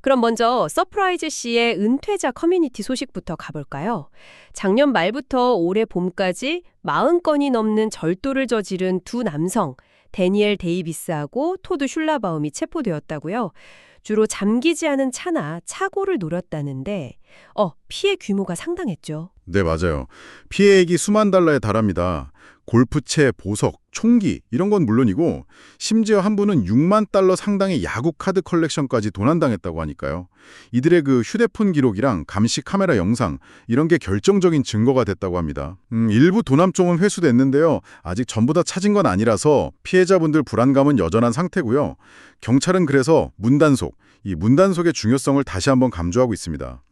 그럼 먼저 서프라이즈 씨의 은퇴자 커뮤니티 소식부터 가볼까요? 작년 말부터 올해 봄까지 40건이 넘는 절도를 저지른 두 남성, 데니엘 데이비스하고 토드 슐라바움이 체포되었다고요. 주로 잠기지 않은 차나 차고를 노렸다는데 피해 규모가 상당했죠. 네, 맞아요. 피해액이 수만 달러에 달합니다. 골프채, 보석, 총기 이런 건 물론이고 심지어 한 분은 6만 달러 상당의 야구 카드 컬렉션까지 도난당했다고 하니까요. 이들의 그 휴대폰 기록이랑 감시 카메라 영상 이런 게 결정적인 증거가 됐다고 합니다. 일부 도남종은 회수됐는데요. 아직 전부 다 찾은 건 아니라서 피해자분들 불안감은 여전한 상태고요. 경찰은 그래서 문단속, 이 문단속의 중요성을 다시 한번 강조하고 있습니다.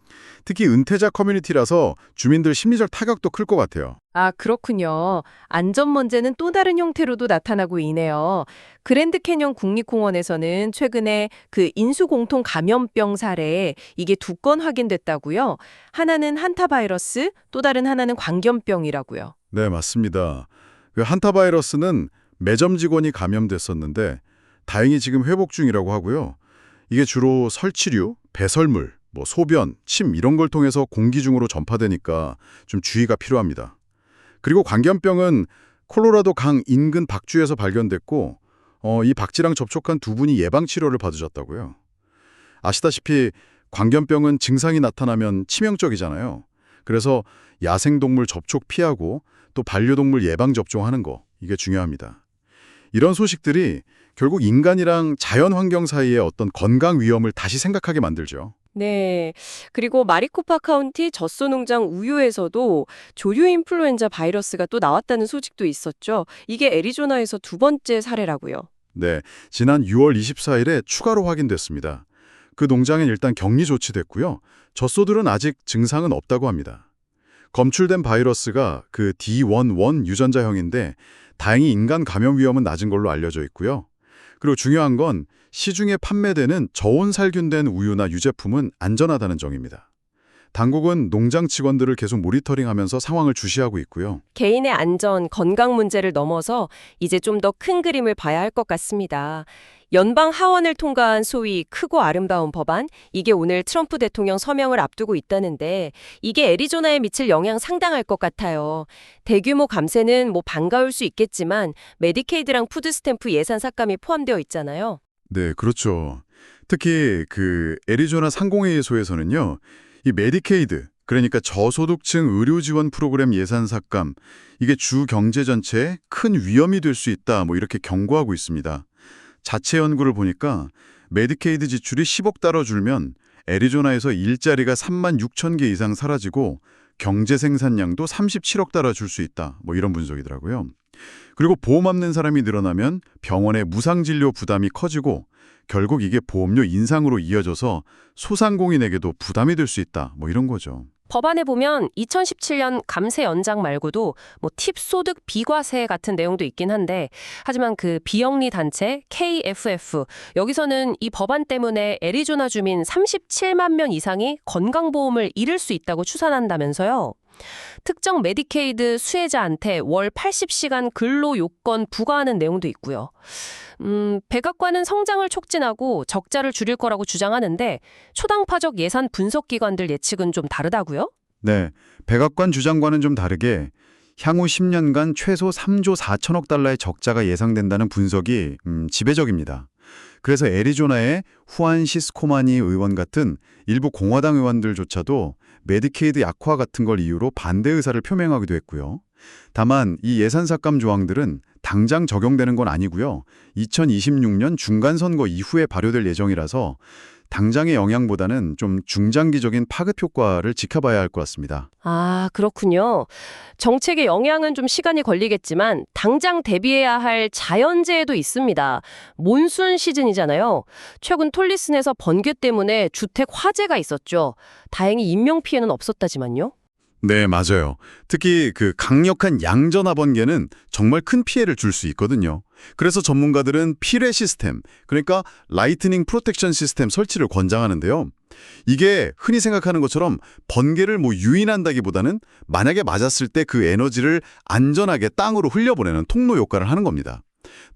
특히 은퇴자 커뮤니티라서 주민들 심리적 타격도 클 것 같아요. 아, 그렇군요. 안전 문제는 또 다른 형태로도 나타나고 있네요. 그랜드 캐년 국립공원에서는 최근에 그 인수공통 감염병 사례에 이게 2건 확인됐다고요. 하나는 한타바이러스, 또 다른 하나는 광견병이라고요. 네, 맞습니다. 그 한타바이러스는 매점 직원이 감염됐었는데 다행히 지금 회복 중이라고 하고요. 이게 주로 설치류, 배설물, 소변, 침 이런 걸 통해서 공기 중으로 전파되니까 좀 주의가 필요합니다. 그리고 광견병은 콜로라도 강 인근 박주에서 발견됐고 이 박쥐랑 접촉한 2분이 예방치료를 받으셨다고요. 아시다시피 광견병은 증상이 나타나면 치명적이잖아요. 그래서 야생동물 접촉 피하고 또 반려동물 예방접종하는 거 이게 중요합니다. 이런 소식들이 결국 인간이랑 자연환경 사이의 어떤 건강 위험을 다시 생각하게 만들죠. 네. 그리고 마리코파 카운티 젖소 농장 우유에서도 조류 인플루엔자 바이러스가 또 나왔다는 소식도 있었죠. 이게 애리조나에서 2번째 사례라고요. 네, 지난 6월 24일에 추가로 확인됐습니다. 그 농장엔 일단 격리 조치됐고요. 젖소들은 아직 증상은 없다고 합니다. 검출된 바이러스가 그 D11 유전자형인데 다행히 인간 감염 위험은 낮은 걸로 알려져 있고요. 그리고 중요한 건 시중에 판매되는 저온살균된 우유나 유제품은 안전하다는 점입니다. 당국은 농장 직원들을 계속 모니터링하면서 상황을 주시하고 있고요. 개인의 안전, 건강 문제를 넘어서 이제 좀 더 큰 그림을 봐야 할 것 같습니다. 연방 하원을 통과한 소위 크고 아름다운 법안, 이게 오늘 트럼프 대통령 서명을 앞두고 있다는데 이게 애리조나에 미칠 영향 상당할 것 같아요. 대규모 감세는 반가울 수 있겠지만 메디케이드랑 푸드스탬프 예산 삭감이 포함되어 있잖아요. 네, 그렇죠. 특히 그 애리조나 상공회의소에서는요. 이 메디케이드, 그러니까 저소득층 의료 지원 프로그램 예산 삭감, 이게 주 경제 전체에 큰 위험이 될 수 있다, 이렇게 경고하고 있습니다. 자체 연구를 보니까 메디케이드 지출이 10억 달러 줄면 애리조나에서 일자리가 3만 6천 개 이상 사라지고 경제 생산량도 37억 달러 줄 수 있다, 이런 분석이더라고요. 그리고 보험 없는 사람이 늘어나면 병원의 무상진료 부담이 커지고 결국 이게 보험료 인상으로 이어져서 소상공인에게도 부담이 될 수 있다, 이런 거죠. 법안에 보면 2017년 감세 연장 말고도 팁 소득 비과세 같은 내용도 있긴 한데 하지만 그 비영리 단체 KFF 여기서는 이 법안 때문에 애리조나 주민 37만 명 이상이 건강보험을 잃을 수 있다고 추산한다면서요. 특정 메디케이드 수혜자한테 월 80시간 근로 요건 부과하는 내용도 있고요. 백악관은 성장을 촉진하고 적자를 줄일 거라고 주장하는데 초당파적 예산 분석기관들 예측은 좀 다르다고요? 네, 백악관 주장과는 좀 다르게 향후 10년간 최소 3조 4천억 달러의 적자가 예상된다는 분석이 지배적입니다. 그래서 애리조나의 후안 시스코마니 의원 같은 일부 공화당 의원들조차도 메디케이드 약화 같은 걸 이유로 반대 의사를 표명하기도 했고요. 다만 이 예산 삭감 조항들은 당장 적용되는 건 아니고요. 2026년 중간선거 이후에 발효될 예정이라서 당장의 영향보다는 좀 중장기적인 파급 효과를 지켜봐야 할 것 같습니다. 아, 그렇군요. 정책의 영향은 좀 시간이 걸리겠지만 당장 대비해야 할 자연재해도 있습니다. 몬순 시즌이잖아요. 최근 톨리슨에서 번개 때문에 주택 화재가 있었죠. 다행히 인명피해는 없었다지만요. 네, 맞아요. 특히 그 강력한 양전화 번개는 정말 큰 피해를 줄 수 있거든요. 그래서 전문가들은 피뢰 시스템, 그러니까 라이트닝 프로텍션 시스템 설치를 권장하는데요. 이게 흔히 생각하는 것처럼 번개를 유인한다기보다는 만약에 맞았을 때 그 에너지를 안전하게 땅으로 흘려보내는 통로 역할을 하는 겁니다.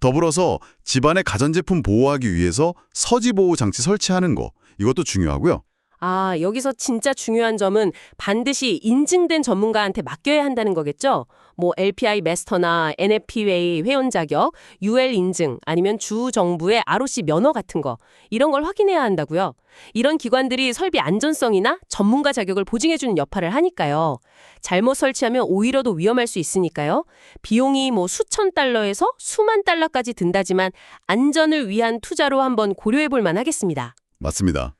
더불어서 집안의 가전제품 보호하기 위해서 서지 보호 장치 설치하는 거, 이것도 중요하고요. 아, 여기서 진짜 중요한 점은 반드시 인증된 전문가한테 맡겨야 한다는 거겠죠? 뭐 LPI 마스터나 NFPA 회원 자격, UL 인증, 아니면 주 정부의 ROC 면허 같은 거 이런 걸 확인해야 한다고요. 이런 기관들이 설비 안전성이나 전문가 자격을 보증해주는 역할을 하니까요. 잘못 설치하면 오히려 더 위험할 수 있으니까요. 비용이 뭐 수천 달러에서 수만 달러까지 든다지만 안전을 위한 투자로 한번 고려해 볼 만하겠습니다. 맞습니다.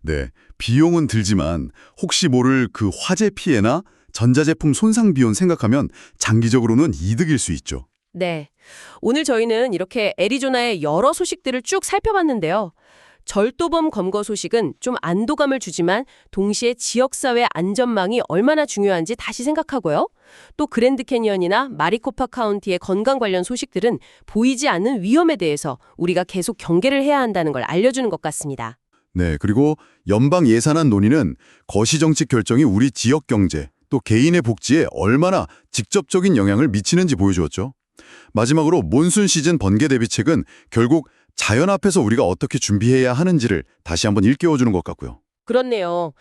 네, 비용은 들지만 혹시 모를 그 화재 피해나 전자제품 손상 비용 생각하면 장기적으로는 이득일 수 있죠. 네. 오늘 저희는 이렇게 애리조나의 여러 소식들을 쭉 살펴봤는데요. 절도범 검거 소식은 좀 안도감을 주지만 동시에 지역사회 안전망이 얼마나 중요한지 다시 생각하고요. 또 그랜드 캐니언이나 마리코파 카운티의 건강 관련 소식들은 보이지 않는 위험에 대해서 우리가 계속 경계를 해야 한다는 걸 알려주는 것 같습니다. 네, 그리고 연방 예산안 논의는 거시정책 결정이 우리 지역 경제, 또 개인의 복지에 얼마나 직접적인 영향을 미치는지 보여주었죠. 마지막으로 몬순 시즌 번개 대비책은 결국 자연 앞에서 우리가 어떻게 준비해야 하는지를 다시 한번 일깨워주는 것 같고요. 그렇네요.